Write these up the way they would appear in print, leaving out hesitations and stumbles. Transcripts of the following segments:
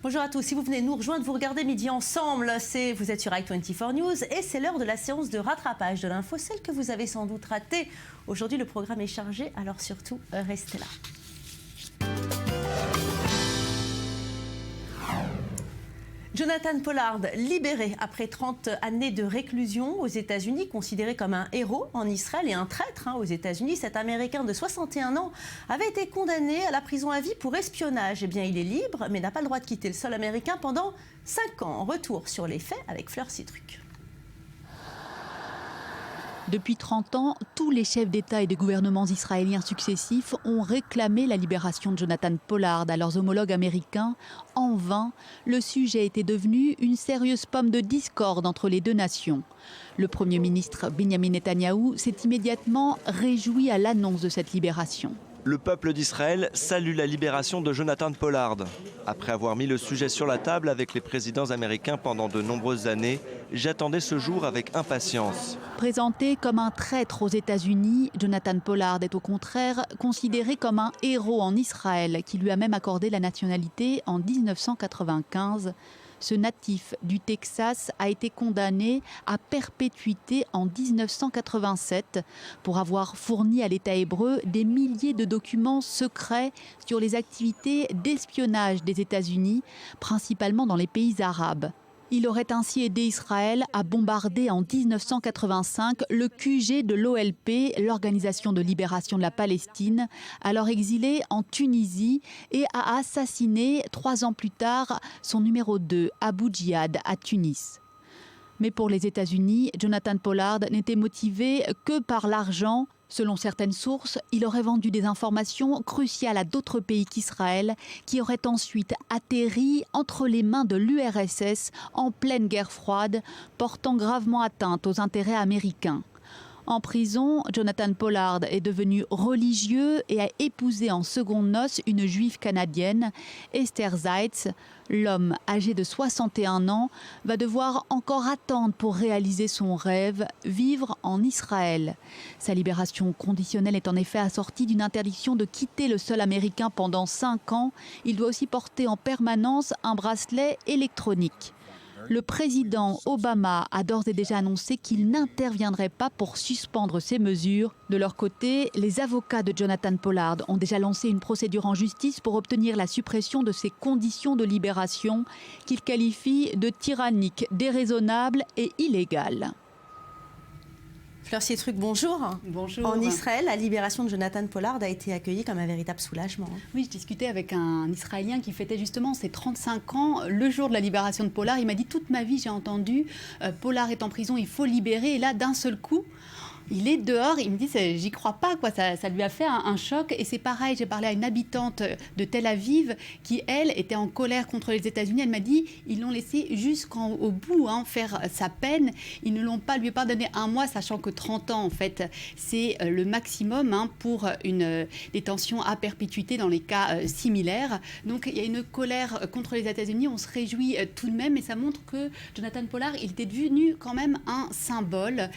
Bonjour à tous, si vous venez nous rejoindre, vous regardez Midi Ensemble, vous êtes sur i24 News et c'est l'heure de la séance de rattrapage de l'info, celle que vous avez sans doute ratée. Aujourd'hui, le programme est chargé, alors surtout, restez là. Jonathan Pollard, libéré après 30 années de réclusion aux États-Unis, considéré comme un héros en Israël et un traître aux États-Unis, cet Américain de 61 ans avait été condamné à la prison à vie pour espionnage. Eh bien, il est libre, mais n'a pas le droit de quitter le sol américain pendant 5 ans. Retour sur les faits avec Fleur Citruc. Depuis 30 ans, tous les chefs d'État et de gouvernements israéliens successifs ont réclamé la libération de Jonathan Pollard à leurs homologues américains. En vain, le sujet était devenu une sérieuse pomme de discorde entre les deux nations. Le Premier ministre Benjamin Netanyahou s'est immédiatement réjoui à l'annonce de cette libération. Le peuple d'Israël salue la libération de Jonathan Pollard. Après avoir mis le sujet sur la table avec les présidents américains pendant de nombreuses années, j'attendais ce jour avec impatience. Présenté comme un traître aux États-Unis, Jonathan Pollard est au contraire considéré comme un héros en Israël, qui lui a même accordé la nationalité en 1995. Ce natif du Texas a été condamné à perpétuité en 1987 pour avoir fourni à l'État hébreu des milliers de documents secrets sur les activités d'espionnage des États-Unis, principalement dans les pays arabes. Il aurait ainsi aidé Israël à bombarder en 1985 le QG de l'OLP, l'Organisation de libération de la Palestine, alors exilé en Tunisie, et a assassiné 3 ans plus tard son numéro 2, Abu Djihad, à Tunis. Mais pour les États-Unis, Jonathan Pollard n'était motivé que par l'argent. Selon certaines sources, il aurait vendu des informations cruciales à d'autres pays qu'Israël, qui auraient ensuite atterri entre les mains de l'URSS en pleine guerre froide, portant gravement atteinte aux intérêts américains. En prison, Jonathan Pollard est devenu religieux et a épousé en secondes noces une juive canadienne, Esther Zeitz. L'homme, âgé de 61 ans, va devoir encore attendre pour réaliser son rêve, vivre en Israël. Sa libération conditionnelle est en effet assortie d'une interdiction de quitter le sol américain pendant 5 ans. Il doit aussi porter en permanence un bracelet électronique. Le président Obama a d'ores et déjà annoncé qu'il n'interviendrait pas pour suspendre ces mesures. De leur côté, les avocats de Jonathan Pollard ont déjà lancé une procédure en justice pour obtenir la suppression de ces conditions de libération qu'ils qualifient de tyranniques, déraisonnables et illégales. Fleur Citruc, bonjour. Bonjour. En Israël, la libération de Jonathan Pollard a été accueillie comme un véritable soulagement. Oui, je discutais avec un Israélien qui fêtait justement ses 35 ans, le jour de la libération de Pollard. Il m'a dit, toute ma vie, j'ai entendu, Pollard est en prison, il faut libérer. Et là, d'un seul coup, il est dehors, il me dit, j'y crois pas, quoi. Ça lui a fait un choc. Et c'est pareil, j'ai parlé à une habitante de Tel Aviv qui, elle, était en colère contre les États-Unis. Elle m'a dit, ils l'ont laissé jusqu'au bout faire sa peine. Ils ne l'ont pas, lui pas donné 1 mois, sachant que 30 ans, en fait, c'est le maximum pour une détention à perpétuité dans les cas similaires. Donc, il y a une colère contre les États-Unis. On se réjouit tout de même, et ça montre que Jonathan Pollard, il était devenu quand même un symbole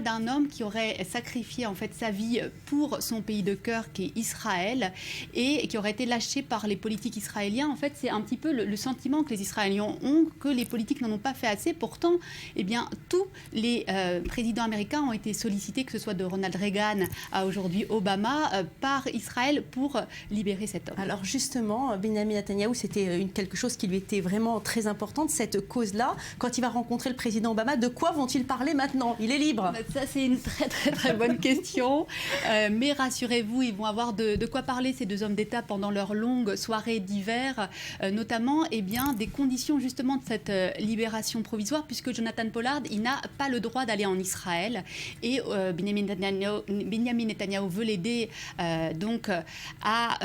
d'un homme qui aurait sacrifié en fait sa vie pour son pays de cœur qui est Israël et qui aurait été lâché par les politiques israéliens. En fait, c'est un petit peu le sentiment que les Israéliens ont, que les politiques n'en ont pas fait assez. Pourtant, eh bien, tous les présidents américains ont été sollicités, que ce soit de Ronald Reagan à aujourd'hui Obama, par Israël pour libérer cet homme. Alors justement, Benjamin Netanyahou, c'était quelque chose qui lui était vraiment très important, cette cause-là. Quand il va rencontrer le président Obama, de quoi vont-ils parler maintenant? Il est libre. Ça, c'est une très bonne question. Mais rassurez-vous, ils vont avoir de quoi parler, ces 2 hommes d'État, pendant leur longue soirée d'hiver, notamment des conditions justement de cette libération provisoire, puisque Jonathan Pollard, il n'a pas le droit d'aller en Israël. Et Benjamin Netanyahou veut l'aider donc à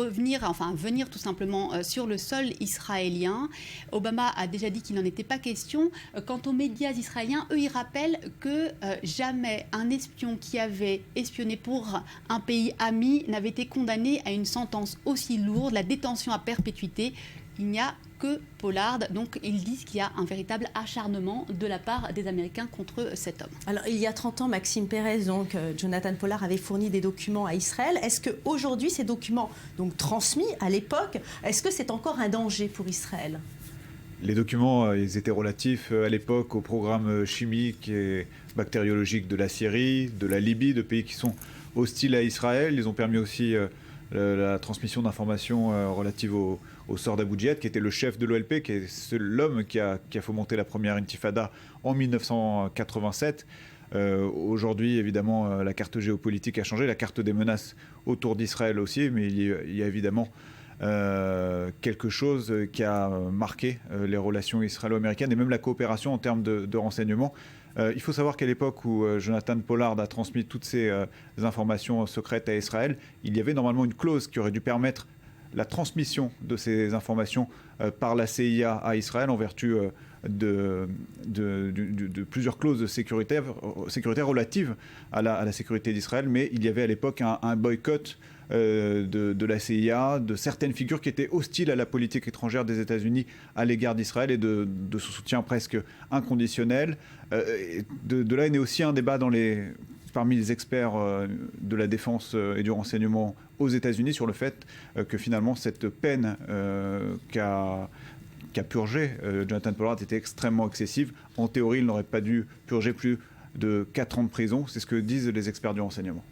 venir tout simplement sur le sol israélien. Obama a déjà dit qu'il n'en était pas question. Quant aux médias israéliens, eux, ils rappellent que jamais un espion qui avait espionné pour un pays ami n'avait été condamné à une sentence aussi lourde, la détention à perpétuité. Il n'y a que Pollard. Donc ils disent qu'il y a un véritable acharnement de la part des Américains contre cet homme. Alors il y a 30 ans, Maxime Pérez, donc Jonathan Pollard avait fourni des documents à Israël. Est-ce qu'aujourd'hui, ces documents donc transmis à l'époque, est-ce que c'est encore un danger pour Israël ? Les documents, ils étaient relatifs à l'époque au programme chimique et bactériologique de la Syrie, de la Libye, de pays qui sont hostiles à Israël. Ils ont permis aussi la transmission d'informations relatives au sort d'Abu Djihad, qui était le chef de l'OLP, qui est l'homme qui a fomenté la première intifada en 1987. Aujourd'hui, évidemment, la carte géopolitique a changé, la carte des menaces autour d'Israël aussi, mais il y a évidemment quelque chose qui a marqué les relations israélo-américaines et même la coopération en termes de renseignement. Il faut savoir qu'à l'époque où Jonathan Pollard a transmis toutes ces informations secrètes à Israël, il y avait normalement une clause qui aurait dû permettre la transmission de ces informations par la CIA à Israël en vertu de plusieurs clauses sécuritaires relatives à la sécurité d'Israël, mais il y avait à l'époque un boycott de la CIA, de certaines figures qui étaient hostiles à la politique étrangère des États-Unis à l'égard d'Israël et de ce soutien presque inconditionnel. De là est né aussi un débat parmi les experts de la défense et du renseignement aux États-Unis sur le fait que finalement cette peine qu'a purgé Jonathan Pollard était extrêmement excessive. En théorie, il n'aurait pas dû purger plus de 4 ans de prison. C'est ce que disent les experts du renseignement.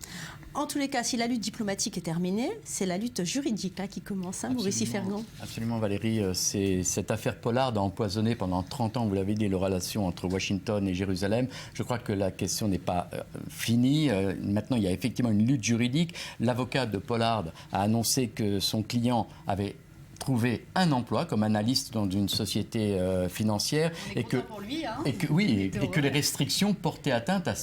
En tous les cas, si la lutte diplomatique est terminée, c'est la lutte juridique là, qui commence, hein, Maurice Fergan. Absolument, Valérie. Cette affaire Pollard a empoisonné pendant 30 ans, vous l'avez dit, les relations entre Washington et Jérusalem. Je crois que la question n'est pas finie. Maintenant, il y a effectivement une lutte juridique. L'avocat de Pollard a annoncé que son client avait trouver un emploi comme analyste dans une société financière et que les restrictions portaient atteinte à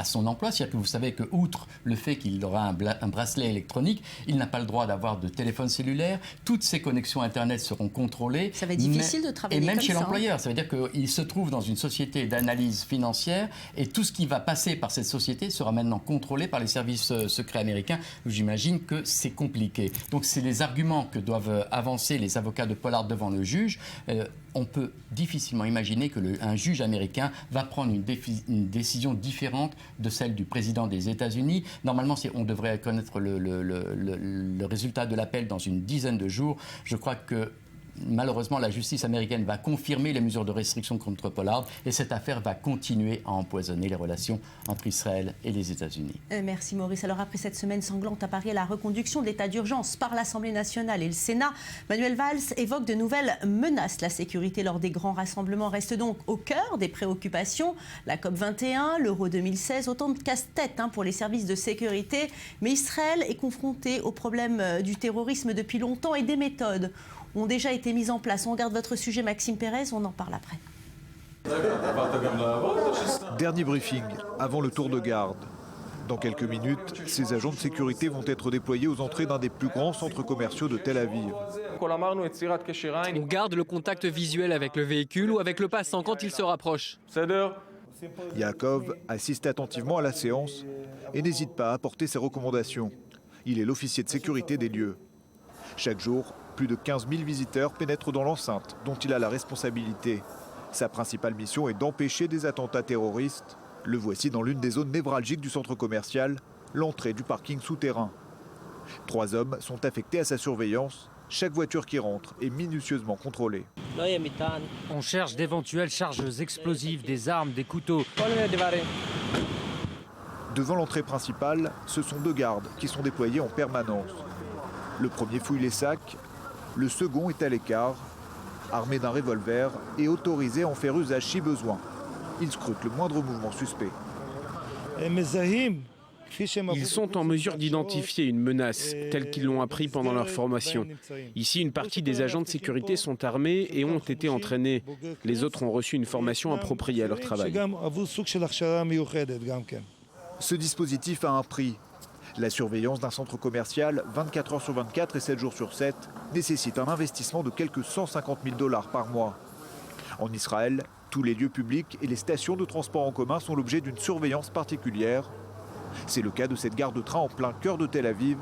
son emploi. C'est-à-dire que vous savez que outre le fait qu'il aura un bracelet électronique, il n'a pas le droit d'avoir de téléphone cellulaire. Toutes ses connexions Internet seront contrôlées. Ça va être difficile de travailler et même comme chez ça, l'employeur. Ça veut dire qu'il se trouve dans une société d'analyse financière et tout ce qui va passer par cette société sera maintenant contrôlé par les services secrets américains. J'imagine que c'est compliqué. Donc c'est les arguments que doivent avancer les avocats de Pollard devant le juge. On peut difficilement imaginer qu'un juge américain va prendre une décision différente de celle du président des États-Unis. Normalement, on devrait connaître le résultat de l'appel dans une dizaine de jours. Je crois que malheureusement, la justice américaine va confirmer les mesures de restriction contre Pollard et cette affaire va continuer à empoisonner les relations entre Israël et les États-Unis. Merci Maurice. Alors après cette semaine sanglante à Paris, la reconduction de l'état d'urgence par l'Assemblée nationale et le Sénat, Manuel Valls évoque de nouvelles menaces. La sécurité lors des grands rassemblements reste donc au cœur des préoccupations. La COP21, l'Euro 2016, autant de casse-tête pour les services de sécurité. Mais Israël est confronté au problème du terrorisme depuis longtemps et des méthodes ont déjà été mises en place. On regarde votre sujet, Maxime Pérez, on en parle après. Dernier briefing avant le tour de garde. Dans quelques minutes, ces agents de sécurité vont être déployés aux entrées d'un des plus grands centres commerciaux de Tel Aviv. On garde le contact visuel avec le véhicule ou avec le passant quand il se rapproche. Yaakov assiste attentivement à la séance et n'hésite pas à apporter ses recommandations. Il est l'officier de sécurité des lieux. Chaque jour, plus de 15 000 visiteurs pénètrent dans l'enceinte dont il a la responsabilité. Sa principale mission est d'empêcher des attentats terroristes. Le voici dans l'une des zones névralgiques du centre commercial, l'entrée du parking souterrain. 3 hommes sont affectés à sa surveillance. Chaque voiture qui rentre est minutieusement contrôlée. On cherche d'éventuelles charges explosives, des armes, des couteaux. Devant l'entrée principale, ce sont 2 gardes qui sont déployés en permanence. Le premier fouille les sacs, le second est à l'écart, armé d'un revolver et autorisé à en faire usage si besoin. Il scrute le moindre mouvement suspect. Ils sont en mesure d'identifier une menace, telle qu'ils l'ont appris pendant leur formation. Ici, une partie des agents de sécurité sont armés et ont été entraînés. Les autres ont reçu une formation appropriée à leur travail. Ce dispositif a un prix. La surveillance d'un centre commercial, 24 heures sur 24 et 7 jours sur 7, nécessite un investissement de quelques $150 000 par mois. En Israël, tous les lieux publics et les stations de transport en commun sont l'objet d'une surveillance particulière. C'est le cas de cette gare de train en plein cœur de Tel Aviv,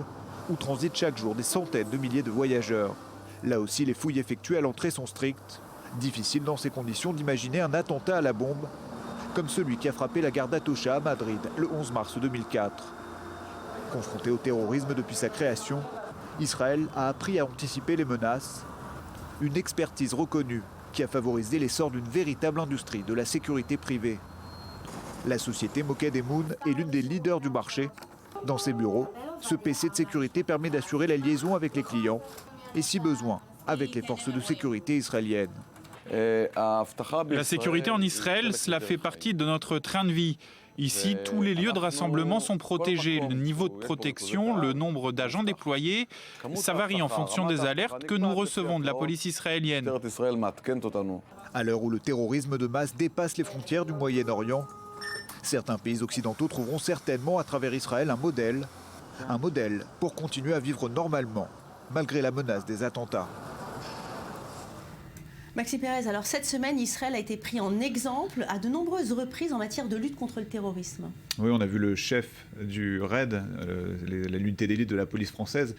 où transitent chaque jour des centaines de milliers de voyageurs. Là aussi, les fouilles effectuées à l'entrée sont strictes. Difficile dans ces conditions d'imaginer un attentat à la bombe, comme celui qui a frappé la gare d'Atocha à Madrid le 11 mars 2004. Confronté au terrorisme depuis sa création, Israël a appris à anticiper les menaces. Une expertise reconnue qui a favorisé l'essor d'une véritable industrie de la sécurité privée. La société Moked Emoun est l'une des leaders du marché. Dans ses bureaux, ce PC de sécurité permet d'assurer la liaison avec les clients et, si besoin, avec les forces de sécurité israéliennes. La sécurité en Israël, cela fait partie de notre train de vie. Ici, tous les lieux de rassemblement sont protégés. Le niveau de protection, le nombre d'agents déployés, ça varie en fonction des alertes que nous recevons de la police israélienne. À l'heure où le terrorisme de masse dépasse les frontières du Moyen-Orient, certains pays occidentaux trouveront certainement à travers Israël un modèle pour continuer à vivre normalement, malgré la menace des attentats. Maxime Pérez, alors cette semaine, Israël a été pris en exemple à de nombreuses reprises en matière de lutte contre le terrorisme. Oui, on a vu le chef du RAID, l'unité d'élite de la police française,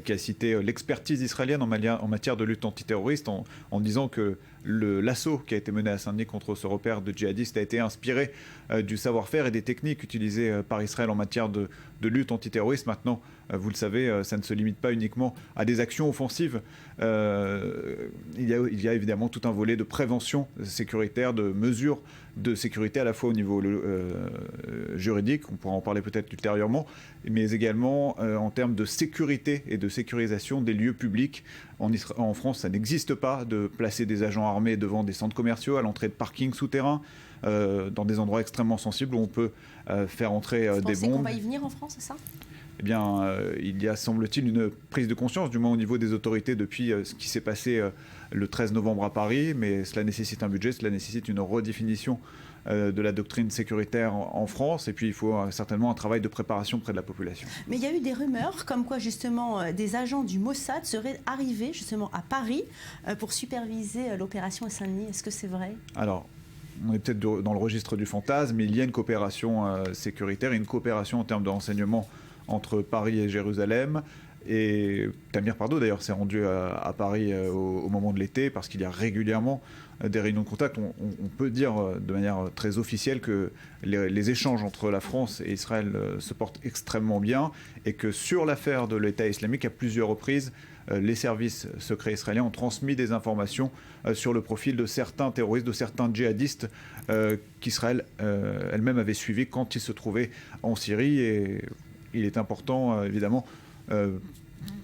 qui a cité l'expertise israélienne en matière de lutte antiterroriste en disant que l'assaut qui a été mené à Saint-Denis contre ce repère de djihadistes a été inspiré du savoir-faire et des techniques utilisées par Israël en matière de lutte antiterroriste. Maintenant, vous le savez, ça ne se limite pas uniquement à des actions offensives. Il y a évidemment tout un volet de prévention sécuritaire, de mesures de sécurité à la fois au niveau juridique, on pourra en parler peut-être ultérieurement, mais également en termes de sécurité et de sécurisation des lieux publics. En France, ça n'existe pas de placer des agents armés devant des centres commerciaux, à l'entrée de parkings souterrains, dans des endroits extrêmement sensibles où on peut faire entrer des bombes. Vous pensez qu'on va y venir en France, c'est ça ? Eh bien, il y a, semble-t-il, une prise de conscience, du moins au niveau des autorités, depuis ce qui s'est passé le 13 novembre à Paris, mais cela nécessite un budget, cela nécessite une redéfinition de la doctrine sécuritaire en France, et puis il faut certainement un travail de préparation près de la population. Mais il y a eu des rumeurs comme quoi justement des agents du Mossad seraient arrivés justement à Paris pour superviser l'opération à Saint-Denis. Est-ce que c'est vrai ? Alors, on est peut-être dans le registre du fantasme, mais il y a une coopération sécuritaire, une coopération en termes de renseignement entre Paris et Jérusalem. Et Tamir Pardo, d'ailleurs, s'est rendu à Paris au moment de l'été parce qu'il y a régulièrement des réunions de contact. On peut dire de manière très officielle que les échanges entre la France et Israël se portent extrêmement bien et que sur l'affaire de l'État islamique, à plusieurs reprises, les services secrets israéliens ont transmis des informations sur le profil de certains terroristes, de certains djihadistes qu'Israël elle-même avait suivis quand ils se trouvaient en Syrie. Et il est important, évidemment,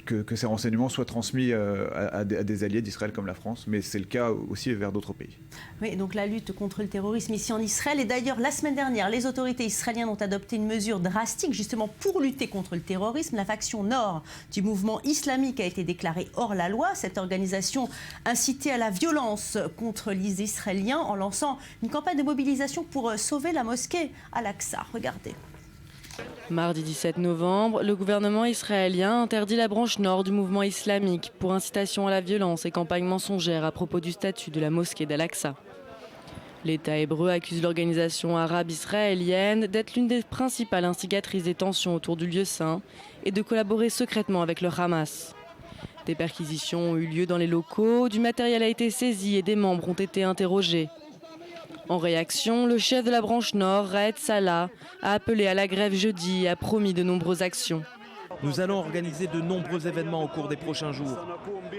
que ces renseignements soient transmis à des alliés d'Israël comme la France, mais c'est le cas aussi vers d'autres pays. Oui, donc la lutte contre le terrorisme ici en Israël. Et d'ailleurs, la semaine dernière, les autorités israéliennes ont adopté une mesure drastique justement pour lutter contre le terrorisme. La faction nord du mouvement islamique a été déclarée hors la loi. Cette organisation incitait à la violence contre les Israéliens en lançant une campagne de mobilisation pour sauver la mosquée Al-Aqsa. Regardez. Mardi 17 novembre, le gouvernement israélien interdit la branche nord du mouvement islamique pour incitation à la violence et campagne mensongère à propos du statut de la mosquée d'Al-Aqsa. L'État hébreu accuse l'organisation arabe israélienne d'être l'une des principales instigatrices des tensions autour du lieu saint et de collaborer secrètement avec le Hamas. Des perquisitions ont eu lieu dans les locaux, du matériel a été saisi et des membres ont été interrogés. En réaction, le chef de la branche nord, Raed Salah, a appelé à la grève jeudi et a promis de nombreuses actions. Nous allons organiser de nombreux événements au cours des prochains jours.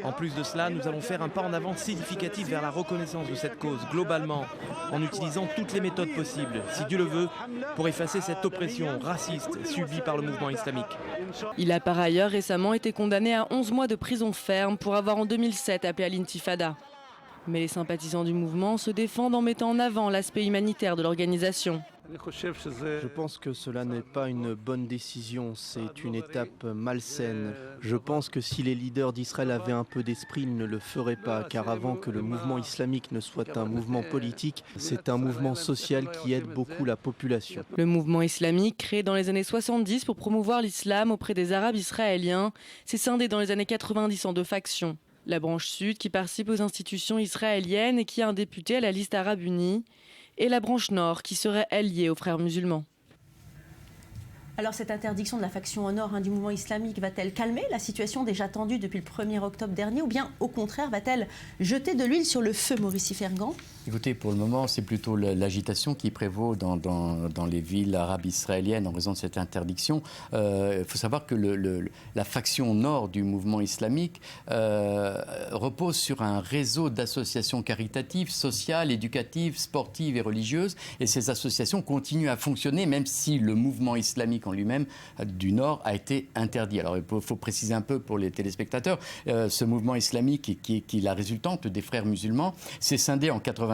En plus de cela, nous allons faire un pas en avant significatif vers la reconnaissance de cette cause globalement, en utilisant toutes les méthodes possibles, si Dieu le veut, pour effacer cette oppression raciste subie par le mouvement islamique. Il a par ailleurs récemment été condamné à 11 mois de prison ferme pour avoir en 2007 appelé à l'intifada. Mais les sympathisants du mouvement se défendent en mettant en avant l'aspect humanitaire de l'organisation. Je pense que cela n'est pas une bonne décision, c'est une étape malsaine. Je pense que si les leaders d'Israël avaient un peu d'esprit, ils ne le feraient pas, car avant que le mouvement islamique ne soit un mouvement politique, c'est un mouvement social qui aide beaucoup la population. Le mouvement islamique, créé dans les années 70 pour promouvoir l'islam auprès des Arabes israéliens, s'est scindé dans les années 90 en deux factions. La branche sud, qui participe aux institutions israéliennes et qui a un député à la liste arabe unie, et la branche nord, qui serait alliée aux frères musulmans. Alors cette interdiction de la faction au nord du mouvement islamique va-t-elle calmer la situation déjà tendue depuis le 1er octobre dernier ou bien au contraire va-t-elle jeter de l'huile sur le feu, Maurice Fergan? Écoutez, pour le moment, c'est plutôt l'agitation qui prévaut dans les villes arabes israéliennes en raison de cette interdiction. Il faut savoir que la faction nord du mouvement islamique repose sur un réseau d'associations caritatives, sociales, éducatives, sportives et religieuses. Et ces associations continuent à fonctionner même si le mouvement islamique en lui-même du nord a été interdit. Alors il faut préciser un peu pour les téléspectateurs, ce mouvement islamique qui est la résultante des frères musulmans s'est scindé en 1996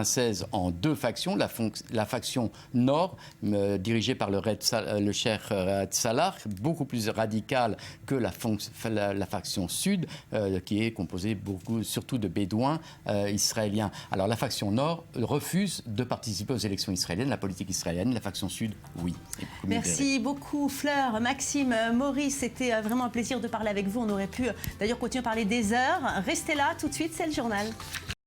en deux factions. La faction nord, dirigée par le cheikh Raed Salah, beaucoup plus radicale que la faction sud, qui est composée surtout de bédouins israéliens. Alors la faction nord refuse de participer aux élections israéliennes, la politique israélienne, la faction sud, oui. Merci beaucoup Fleur, Maxime, Maurice, c'était vraiment un plaisir de parler avec vous. On aurait pu d'ailleurs continuer à parler des heures. Restez là, tout de suite, c'est le journal.